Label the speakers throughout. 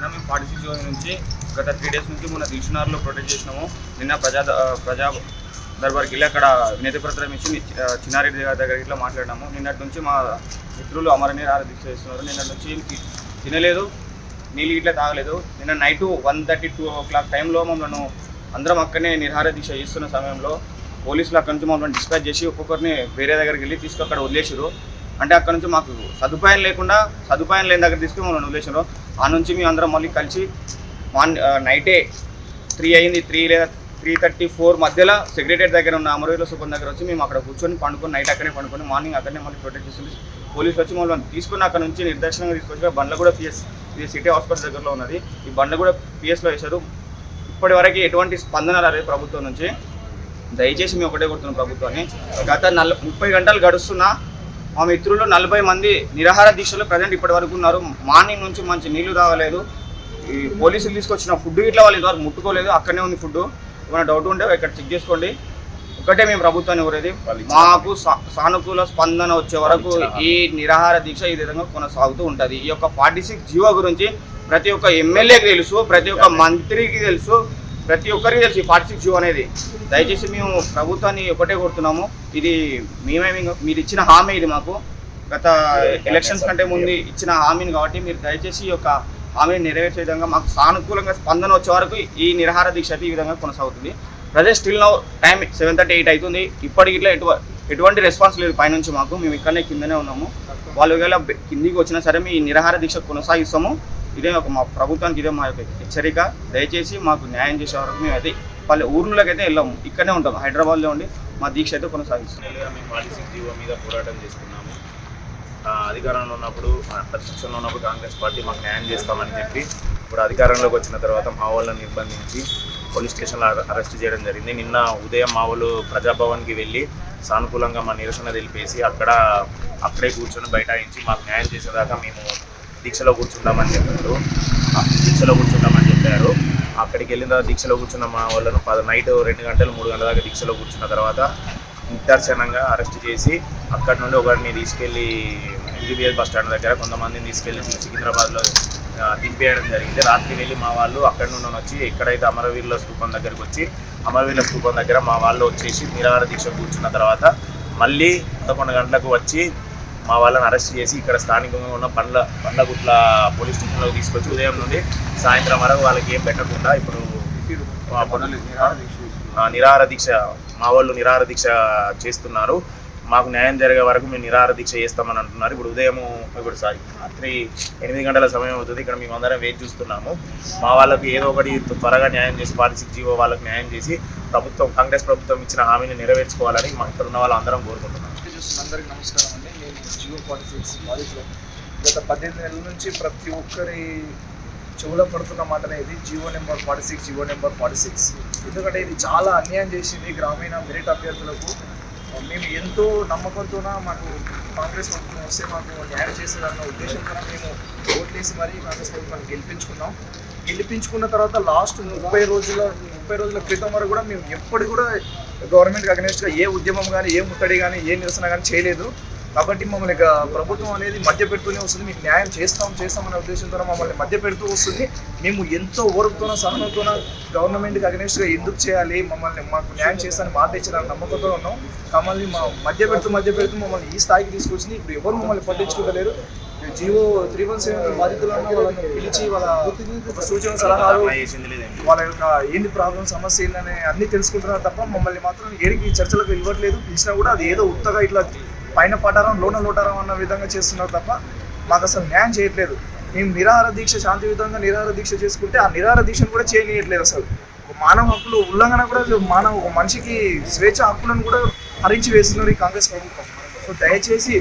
Speaker 1: మేము 46 రోజుల నుంచి గత 3 డేస్ నుంచి మొన్న దిల్సుఖ్నగర్లో ప్రొటెస్ట్ చేసినాము. నిన్న ప్రజా దర్బార్కి వెళ్ళి అక్కడ వినతి పత్రం ఇచ్చి చిన్నారెడ్డి గారి దగ్గర ఇట్లా మాట్లాడినాము. నిన్నటి నుంచి మా మిత్రులు అమర నిరాహార దీక్ష చేస్తున్నారు. నిన్నటి నుంచి తినలేదు, నీళ్ళు ఇట్లా తాగలేదు. నిన్న నైట్ 1:30, 2 o'clock టైంలో మమ్మల్ని అందరం అక్కడనే నిరాహార దీక్ష చేస్తున్న సమయంలో పోలీసులు అక్కడ నుంచి మమ్మల్ని డిస్పాచ్ చేసి ఒక్కొక్కరిని వేరే దగ్గరికి వెళ్ళి తీసుకు అక్కడ వదిలేసారు. అంటే అక్కడ నుంచి మాకు సదుపాయం లేని దగ్గర తీసుకుని మమ్మల్ని వదిలేసారు. ఆ నుంచి మేము అందరం మళ్ళీ కలిసి నైటే 3 అయింది, 3 లేదా 3:34 మధ్యలో సెక్రటరీ దగ్గర ఉన్న అమరవీరుల స్థూపం దగ్గర వచ్చి మేము అక్కడ కూర్చొని పండుకొని నైట్ అక్కడే పండుకొని మార్నింగ్ అక్కడనే మళ్ళీ ప్రొటెక్ట్ చేస్తుంది. పోలీసులు వచ్చి మమ్మల్ని తీసుకుని అక్కడ నుంచి నిర్దక్షిణంగా తీసుకొచ్చి బండ్ల కూడా ఇది సిటీ హాస్పిటల్ దగ్గరలో ఉన్నది. ఈ బండ్లు కూడా పిఎస్లో వేశారు. ఇప్పటి వరకు ఎటువంటి స్పందన రాలేదు ప్రభుత్వం నుంచి. దయచేసి మేము ఒకటే కొడుతున్నాం ప్రభుత్వాన్ని. గత 30 గంటలు గడుస్తున్నా మా మిత్రులు 40 మంది నిరాహార దీక్షలో ప్రజెంట్ ఇప్పటి వరకు ఉన్నారు. మార్నింగ్ నుంచి మంచి నీళ్లు తాగలేదు. ఈ పోలీసులు తీసుకొచ్చిన ఫుడ్ ఇట్లా వాళ్ళు ఇంతవరకు ముట్టుకోలేదు. అక్కడనే ఉంది ఫుడ్. ఏమైనా డౌట్ ఉంటే ఇక్కడ చెక్ చేసుకోండి. ఒకటే మేము ప్రభుత్వాన్ని కోరేది, మాకు సానుకూల స్పందన వచ్చే వరకు ఈ నిరాహార దీక్ష ఈ విధంగా కొనసాగుతూ ఉంటుంది. ఈ యొక్క 46 జీవో గురించి ప్రతి ఒక్క ఎమ్మెల్యేకి తెలుసు, ప్రతి ఒక్క మంత్రికి తెలుసు, ప్రతి ఒక్కరికి తెలుసు ఈ 46 జీవో అనేది. దయచేసి మేము ప్రభుత్వాన్ని ఒకటే కోరుతున్నాము. ఇది మీరు ఇచ్చిన హామీ, ఇది మాకు గత ఎలక్షన్స్ కంటే ముందు ఇచ్చిన హామీని కాబట్టి మీరు దయచేసి ఈ యొక్క హామీని నెరవేర్చే విధంగా మాకు సానుకూలంగా స్పందన వచ్చే వరకు ఈ నిరాహార దీక్ష ఈ విధంగా కొనసాగుతుంది. ప్రజెంట్ స్టిల్ నౌ టైం 7:38 అవుతుంది. ఇప్పటికి ఇట్లా ఎటువంటి రెస్పాన్స్ లేదు పైనుంచి మాకు. మేము ఇక్కడనే కిందనే ఉన్నాము. వాళ్ళు ఒకవేళ కిందికి వచ్చినా సరే మీ నిరాహార దీక్ష కొనసాగిస్తాము. ఇదే మా ప్రభుత్వానికి ఇదే మా యొక్క హెచ్చరిక. దయచేసి మాకు న్యాయం చేసే వరకు మేము అయితే ఊర్లోకి అయితే వెళ్ళాము. ఇక్కడనే ఉంటాం. హైదరాబాద్లో ఉండి మా దీక్ష అయితే కొనసాగిస్తాం.
Speaker 2: మేము 46 జీవో మీద పోరాటం చేస్తున్నాము. అధికారంలో ఉన్నప్పుడు, ప్రతిపక్షంలో ఉన్నప్పుడు కాంగ్రెస్ పార్టీ మాకు న్యాయం చేస్తామని చెప్పి ఇప్పుడు అధికారంలోకి వచ్చిన తర్వాత మా వాళ్ళని నిర్బంధించి పోలీస్ స్టేషన్లో అరెస్ట్ చేయడం జరిగింది. నిన్న ఉదయం మా వాళ్ళు ప్రజాభవన్కి వెళ్ళి సానుకూలంగా మా నిరసన తెలిపేసి అక్కడే కూర్చొని బైఠాయించి మాకు న్యాయం చేసేదాకా మేము దీక్షలో కూర్చుంటామని చెప్పారు. అక్కడికి వెళ్ళిన తర్వాత దీక్షలో కూర్చున్న మా వాళ్ళను నైట్ 2 గంటలు 3 గంటల దాకా దీక్షలో కూర్చున్న తర్వాత నిర్దాక్షిణ్యంగా అరెస్ట్ చేసి అక్కడి నుండి ఒకరిని తీసుకెళ్ళి ఎంజీబీఎస్ బస్ స్టాండ్ దగ్గర, కొంతమందిని తీసుకెళ్ళి సికింద్రాబాద్లో దింపేయడం జరిగింది. రాత్రి వెళ్ళి మా వాళ్ళు అక్కడి నుండి వచ్చి ఎక్కడైతే అమరవీరుల స్థూపం దగ్గరికి వచ్చి అమరవీరుల స్థూపం దగ్గర మా వాళ్ళు వచ్చేసి నిరాహార దీక్ష కూర్చున్న తర్వాత మళ్ళీ 11 గంటలకు వచ్చి మా వాళ్ళని అరెస్ట్ చేసి ఇక్కడ స్థానికంగా ఉన్న బండ్లగుట్ల పోలీస్ స్టేషన్లోకి తీసుకొచ్చి ఉదయం నుండి సాయంత్రం వరకు వాళ్ళకి ఏం పెట్టకుండా ఇప్పుడు నిరాహార దీక్ష మా వాళ్ళు నిరాహార దీక్ష చేస్తున్నారు. మాకు న్యాయం జరిగే వరకు మేము నిరాహార దీక్ష చేస్తామని అంటున్నారు. ఇప్పుడు రాత్రి 8 గంటల సమయం అవుతుంది. ఇక్కడ మేము అందరం వేచి చూస్తున్నాము. మా వాళ్ళకి ఏదో ఒకటి త్వరగా న్యాయం చేసి 46 జీవో వాళ్ళకి న్యాయం చేసి కాంగ్రెస్ ప్రభుత్వం ఇచ్చిన హామీని నెరవేర్చుకోవాలని మా ఇక్కడ ఉన్న వాళ్ళు అందరం కోరుకుంటున్నాం.
Speaker 3: అందరికీ నమస్కారం అండి. నేను జీవో 46 బాధితులు. గత 18 నెలల నుంచి ప్రతి ఒక్కరి చెవులో పడుతున్న మాటనే ఇది జీవో నెంబర్ 46, జీవో నెంబర్ 46. ఎందుకంటే ఇది చాలా అన్యాయం చేసింది గ్రామీణ మెరిట్ అభ్యర్థులకు. మేము ఎంతో నమ్మకంతో మాకు కాంగ్రెస్ ప్రభుత్వం వస్తే మాకు న్యాయం చేసేదన్న ఉద్దేశంతో మేము ఓట్లేసి మరీ కాంగ్రెస్ ప్రభుత్వాన్ని గెలిపించుకున్న తర్వాత లాస్ట్ 30 రోజుల క్రితం వరకు కూడా మేము ఎప్పుడు కూడా గవర్నమెంట్కి అగెనిస్ట్గా ఏ ఉద్యమం కానీ, ఏ ముట్టడి కానీ, ఏ నిరసన కానీ చేయలేదు. కాబట్టి మమ్మల్ని ప్రభుత్వం అనేది మధ్య పెడుతూనే వస్తుంది. మీకు న్యాయం చేస్తామనే ఉద్దేశంతో మమ్మల్ని మధ్య పెడుతూ వస్తుంది. మేము ఎంతో ఓర్పుతోనో సహనంతోనో గవర్నమెంట్కి అగెనిస్ట్గా ఎందుకు చేయాలి, మాకు న్యాయం చేస్తానని మాట ఇచ్చిన నమ్మకంతో ఉన్నాం. మమ్మల్ని మధ్య పెడుతూ మమ్మల్ని ఈ స్థాయికి తీసుకొచ్చింది. ఇప్పుడు ఎవరు మమ్మల్ని పట్టించుకోలేరు. జీవో 317 బాధితులను వాళ్ళని పిలిచి వాళ్ళ సూచన సలహాలు, వాళ్ళ యొక్క ఏంది ప్రాబ్లం, సమస్య ఏందని అన్నీ తెలుసుకుంటున్నారు తప్ప మమ్మల్ని మాత్రం ఏడికి చర్చలకు ఇవ్వట్లేదు. పిలిచినా కూడా అది ఏదో ఉత్తగా ఇట్లా పైన పటారం లోటారం అన్న విధంగా చేస్తున్నారు తప్ప మాకు అసలు న్యాయం చేయట్లేదు. మేము శాంతియుతంగా నిరాహార దీక్ష చేసుకుంటే ఆ నిరాహార దీక్షను కూడా చేయనీయట్లేదు. అసలు మానవ హక్కులు ఉల్లంఘన కూడా, ఒక మనిషికి స్వేచ్ఛ హక్కులను కూడా హరించి వేస్తున్నారు ఈ కాంగ్రెస్ ప్రభుత్వం. సో దయచేసి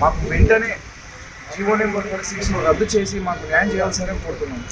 Speaker 3: మాకు వెంటనే జీవో నెంబర్ 46 రద్దు చేసి మాకు న్యాయం చేయాల్సిందని కోరుతున్నాం.